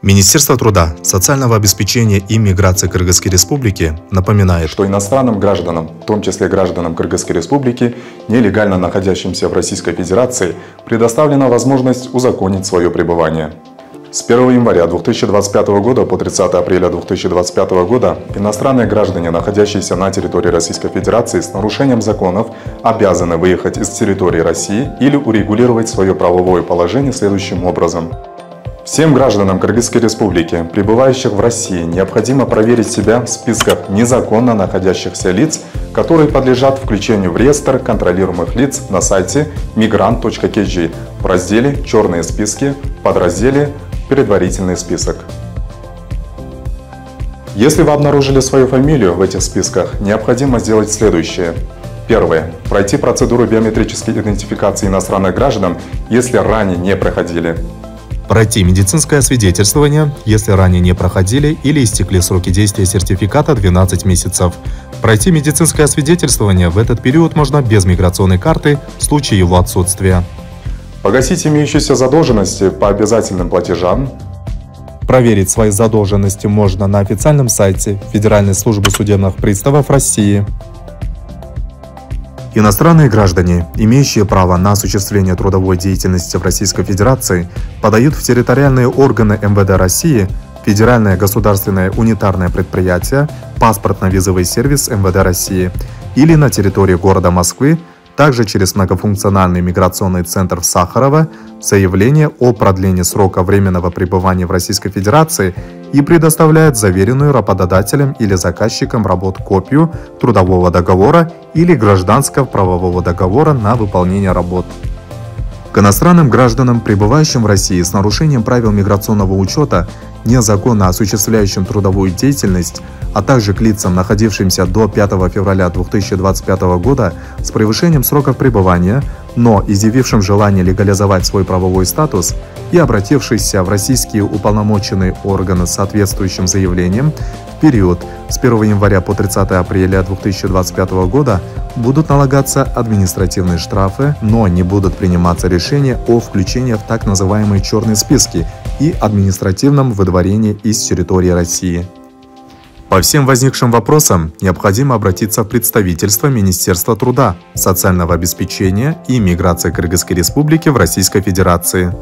Министерство труда, социального обеспечения и миграции Кыргызской Республики напоминает, что иностранным гражданам, в том числе гражданам Кыргызской Республики, нелегально находящимся в Российской Федерации, предоставлена возможность узаконить свое пребывание. С 1 января 2025 года по 30 апреля 2025 года иностранные граждане, находящиеся на территории Российской Федерации с нарушением законов, обязаны выехать из территории России или урегулировать свое правовое положение следующим образом. Всем гражданам Кыргызской Республики, пребывающих в России, необходимо проверить себя в списках незаконно находящихся лиц, которые подлежат включению в реестр контролируемых лиц на сайте migrant.kg в разделе «Черные списки» в подразделе «Предварительный список». Если вы обнаружили свою фамилию в этих списках, необходимо сделать следующее. Первое. Пройти процедуру биометрической идентификации иностранных граждан, если ранее не проходили. пройти медицинское освидетельствование, если ранее не проходили или истекли сроки действия сертификата 12 месяцев. Пройти медицинское освидетельствование в этот период можно без миграционной карты в случае его отсутствия. Погасить имеющиеся задолженности по обязательным платежам. Проверить свои задолженности можно на официальном сайте Федеральной службы судебных приставов России. Иностранные граждане, имеющие право на осуществление трудовой деятельности в Российской Федерации, подают в территориальные органы МВД России, Федеральное государственное унитарное предприятие, паспортно-визовый сервис МВД России или на территории города Москвы, также через многофункциональный миграционный центр в Сахарово, заявление о продлении срока временного пребывания в Российской Федерации и предоставляет заверенную работодателем или заказчиком работ копию трудового договора или гражданского правового договора на выполнение работ. К иностранным гражданам, пребывающим в России с нарушением правил миграционного учета, незаконно осуществляющим трудовую деятельность, а также к лицам, находившимся до 5 февраля 2025 года с превышением сроков пребывания, но изъявившим желание легализовать свой правовой статус и обратившихся в российские уполномоченные органы с соответствующим заявлением, в период с 1 января по 30 апреля 2025 года будут налагаться административные штрафы, но не будут приниматься решения о включении в так называемые черные списки и административном выдворении из территории России. По всем возникшим вопросам необходимо обратиться в представительство Министерства труда, социального обеспечения и миграции Кыргызской Республики в Российской Федерации.